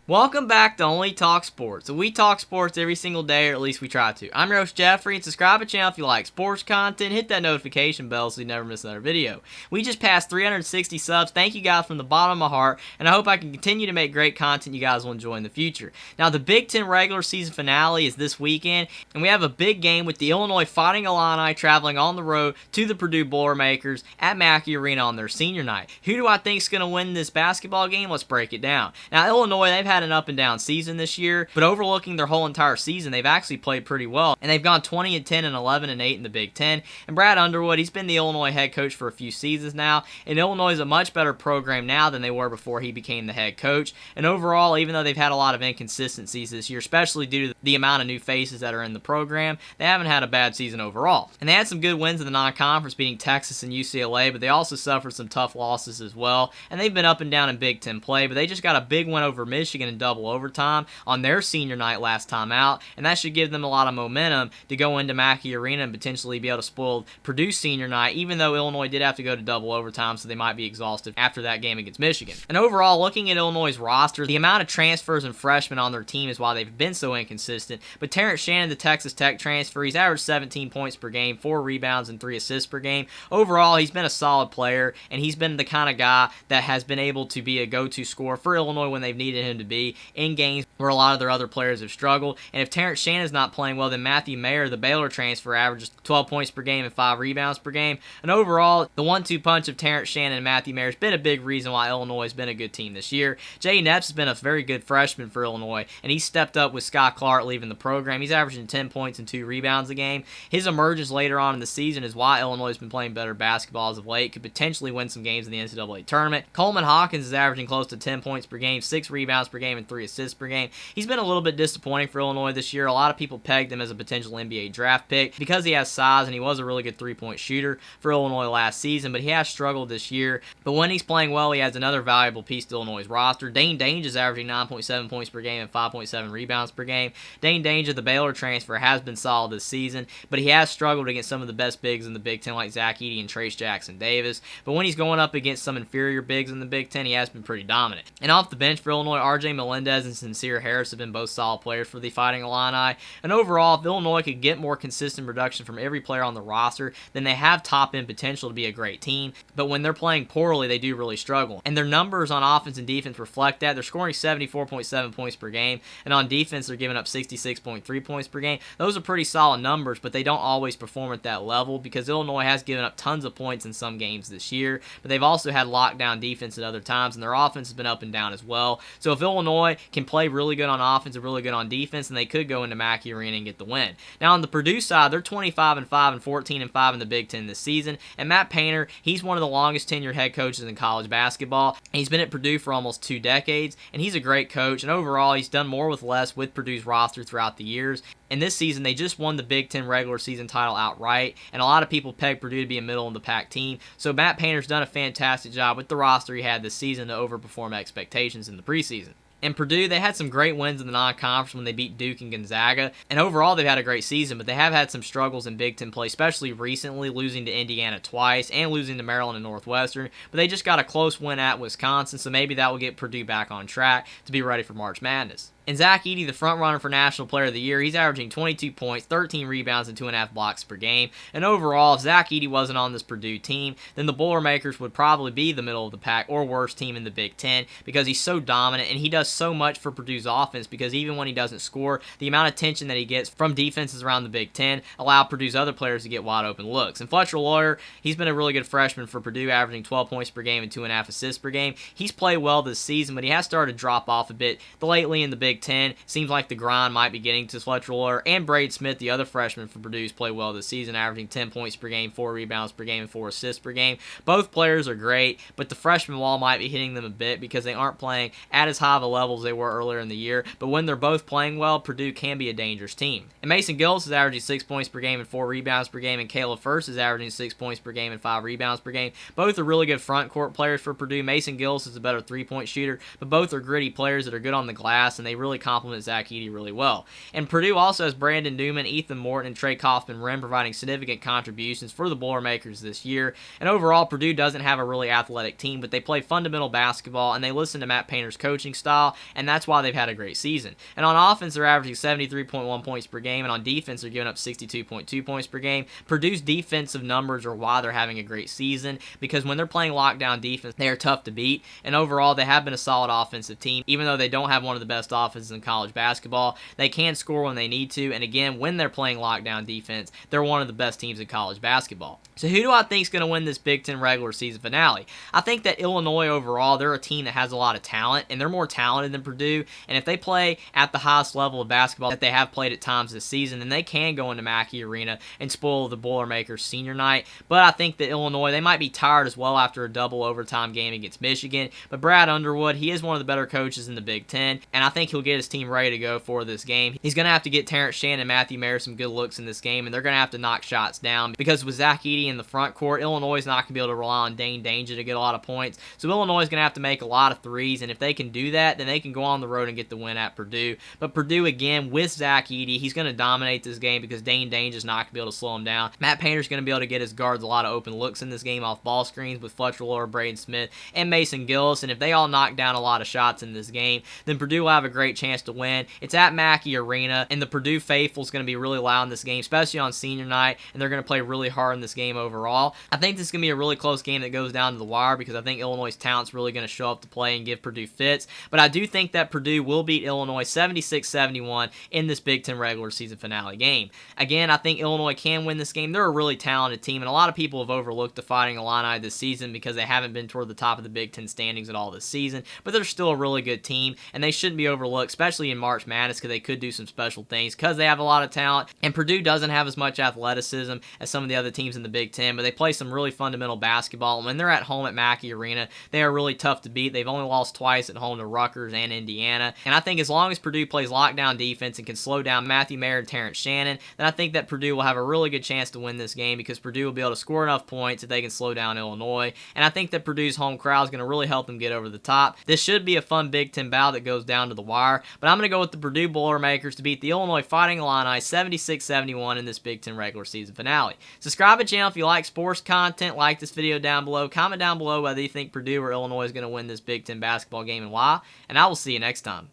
Welcome back to Only Talk Sports. So we talk sports every single day, or at least we try to. I'm your host Jeffrey, and subscribe to the channel if you like sports content. Hit that notification bell so you never miss another video. We just passed 360 subs. Thank you guys from the bottom of my heart, and I hope I can continue to make great content you guys will enjoy in the future. Now, the Big Ten regular season finale is this weekend, and we have a big game with the Illinois Fighting Illini traveling on the road to the Purdue Boilermakers at Mackey Arena on their senior night. Who do I think is going to win this basketball game? Let's break it down. Now, Illinois, they've had an up and down season this year, but overlooking their whole entire season, they've actually played pretty well, and they've gone 20-10 and 11-8 in the Big Ten. And Brad Underwood, he's been the Illinois head coach for a few seasons now, and Illinois is a much better program now than they were before he became the head coach. And overall, even though they've had a lot of inconsistencies this year, especially due to the amount of new faces that are in the program, they haven't had a bad season overall. And they had some good wins in the non-conference, beating Texas and UCLA, but they also suffered some tough losses as well. And they've been up and down in Big Ten play, but they just got a big win over Michigan in double overtime on their senior night last time out, and that should give them a lot of momentum to go into Mackey Arena and potentially be able to spoil Purdue's senior night, even though Illinois did have to go to double overtime, so they might be exhausted after that game against Michigan. And overall, looking at Illinois' roster, the amount of transfers and freshmen on their team is why they've been so inconsistent. But Terrence Shannon, the Texas Tech transfer, he's averaged 17 points per game, 4 rebounds, and 3 assists per game. Overall, he's been a solid player, and he's been the kind of guy that has been able to be a go-to scorer for Illinois when they've needed him to be in games where a lot of their other players have struggled. And if Terrence Shannon's not playing well, then Matthew Mayer, the Baylor transfer, averages 12 points per game and 5 rebounds per game. And overall, the 1-2 punch of Terrence Shannon and Matthew Mayer has been a big reason why Illinois has been a good team this year. Jay Nepps has been a very good freshman for Illinois, and he's stepped up with Scott Clark leaving the program. He's averaging 10 points and 2 rebounds a game. His emergence later on in the season is why Illinois has been playing better basketball as of late, could potentially win some games in the NCAA tournament. Coleman Hawkins is averaging close to 10 points per game, 6 rebounds per game, and 3 assists per game. He's been a little bit disappointing for Illinois this year. A lot of people pegged him as a potential NBA draft pick because he has size and he was a really good three-point shooter for Illinois last season, but he has struggled this year. But when he's playing well, he has another valuable piece to Illinois' roster. Dane Dange is averaging 9.7 points per game and 5.7 rebounds per game. Dane Dange of the Baylor transfer has been solid this season, but he has struggled against some of the best bigs in the Big Ten like Zach Edey and Trace Jackson Davis. But when he's going up against some inferior bigs in the Big Ten, he has been pretty dominant. And off the bench for Illinois, RJ Melendez and Sincere Harris have been both solid players for the Fighting Illini. And overall, if Illinois could get more consistent production from every player on the roster, then they have top-end potential to be a great team. But when they're playing poorly, they do really struggle. And their numbers on offense and defense reflect that. They're scoring 74.7 points per game, and on defense, they're giving up 66.3 points per game. Those are pretty solid numbers, but they don't always perform at that level because Illinois has given up tons of points in some games this year, but they've also had lockdown defense at other times, and their offense has been up and down as well. So if Illinois can play really good on offense and really good on defense, then they could go into Mackey Arena and get the win. Now on the Purdue side, they're 25-5 and 14-5 in the Big Ten this season, and Matt Painter, he's one of the longest tenured head coaches in college basketball. He's been at Purdue for almost 2 decades, and he's a great coach, and overall he's done more with less with Purdue's roster throughout the years. And this season, they just won the Big Ten regular season title outright, and a lot of people peg Purdue to be a middle-of-the-pack team. So Matt Painter's done a fantastic job with the roster he had this season to overperform expectations in the preseason. And Purdue, they had some great wins in the non-conference when they beat Duke and Gonzaga. And overall, they've had a great season, but they have had some struggles in Big Ten play, especially recently, losing to Indiana twice and losing to Maryland and Northwestern. But they just got a close win at Wisconsin, so maybe that will get Purdue back on track to be ready for March Madness. And Zach Edey, the front-runner for National Player of the Year, he's averaging 22 points, 13 rebounds, and 2.5 blocks per game. And overall, if Zach Edey wasn't on this Purdue team, then the Boilermakers would probably be the middle of the pack or worst team in the Big Ten because he's so dominant and he does so much for Purdue's offense because even when he doesn't score, the amount of attention that he gets from defenses around the Big Ten allow Purdue's other players to get wide-open looks. And Fletcher Lawyer, he's been a really good freshman for Purdue, averaging 12 points per game and 2.5 assists per game. He's played well this season, but he has started to drop off a bit lately in the Big Ten. Seems like the grind might be getting to Fletcher Lawyer, and Braid Smith, the other freshman for Purdue's, played well this season, averaging 10 points per game, 4 rebounds per game, and 4 assists per game. Both players are great, but the freshman wall might be hitting them a bit because they aren't playing at as high of a level as they were earlier in the year. But when they're both playing well, Purdue can be a dangerous team. And Mason Gillis is averaging 6 points per game and 4 rebounds per game, and Caleb First is averaging 6 points per game and 5 rebounds per game. Both are really good front court players for Purdue. Mason Gillis is a better three-point shooter, but both are gritty players that are good on the glass, and they really complement Zach Edey really well. And Purdue also has Brandon Newman, Ethan Morton, and Trey Kaufman-Renn providing significant contributions for the Boilermakers this year. And overall, Purdue doesn't have a really athletic team, but they play fundamental basketball, and they listen to Matt Painter's coaching style, while, and that's why they've had a great season. And on offense, they're averaging 73.1 points per game, and on defense, they're giving up 62.2 points per game. Purdue's defensive numbers are why they're having a great season, because when they're playing lockdown defense, they are tough to beat, and overall, they have been a solid offensive team. Even though they don't have one of the best offenses in college basketball, they can score when they need to, and again, when they're playing lockdown defense, they're one of the best teams in college basketball. So who do I think is going to win this Big Ten regular season finale? I think that Illinois overall, they're a team that has a lot of talent, and they're more talented than Purdue, and if they play at the highest level of basketball that they have played at times this season, then they can go into Mackey Arena and spoil the Boilermakers senior night. But I think that Illinois, they might be tired as well after a double overtime game against Michigan, but Brad Underwood, he is one of the better coaches in the Big Ten, and I think he'll get his team ready to go for this game. He's going to have to get Terrence Shannon and Matthew Mayer some good looks in this game, and they're going to have to knock shots down, because with Zach Edey in the front court, Illinois is not going to be able to rely on Dane Danger to get a lot of points, so Illinois is going to have to make a lot of threes, and if they can do that, then they can go on the road and get the win at Purdue. But Purdue, again, with Zach Edey, he's going to dominate this game because Dane Danger is not going to be able to slow him down. Matt Painter's going to be able to get his guards a lot of open looks in this game off ball screens with Fletcher Lower, Braden Smith, and Mason Gillis, and if they all knock down a lot of shots in this game, then Purdue will have a great chance to win. It's at Mackey Arena, and the Purdue faithful is going to be really loud in this game, especially on senior night, and they're going to play really hard in this game overall. I think this is going to be a really close game that goes down to the wire, because I think Illinois' talent's really going to show up to play and give Purdue fits, but I do think that Purdue will beat Illinois 76-71 in this Big Ten regular season finale game. Again, I think Illinois can win this game. They're a really talented team, and a lot of people have overlooked the Fighting Illini this season because they haven't been toward the top of the Big Ten standings at all this season, but they're still a really good team, and they shouldn't be overlooked, especially in March Madness, because they could do some special things because they have a lot of talent, and Purdue doesn't have as much athleticism as some of the other teams in the Big Ten, but they play some really fundamental basketball, and when they're at home at Mackey Arena, they are really tough to beat. They've only lost twice at home to Rutgers and Indiana, and I think as long as Purdue plays lockdown defense and can slow down Matthew Mayer and Terrence Shannon, then I think that Purdue will have a really good chance to win this game, because Purdue will be able to score enough points if they can slow down Illinois, and I think that Purdue's home crowd is going to really help them get over the top. This should be a fun Big Ten battle that goes down to the wire, but I'm going to go with the Purdue Boilermakers to beat the Illinois Fighting Illini 76-71 in this Big Ten regular season finale. Subscribe to the channel if you like sports content, like this video down below, comment down below whether you think Purdue or Illinois is going to win this Big Ten basketball game and why, and I will see you next time.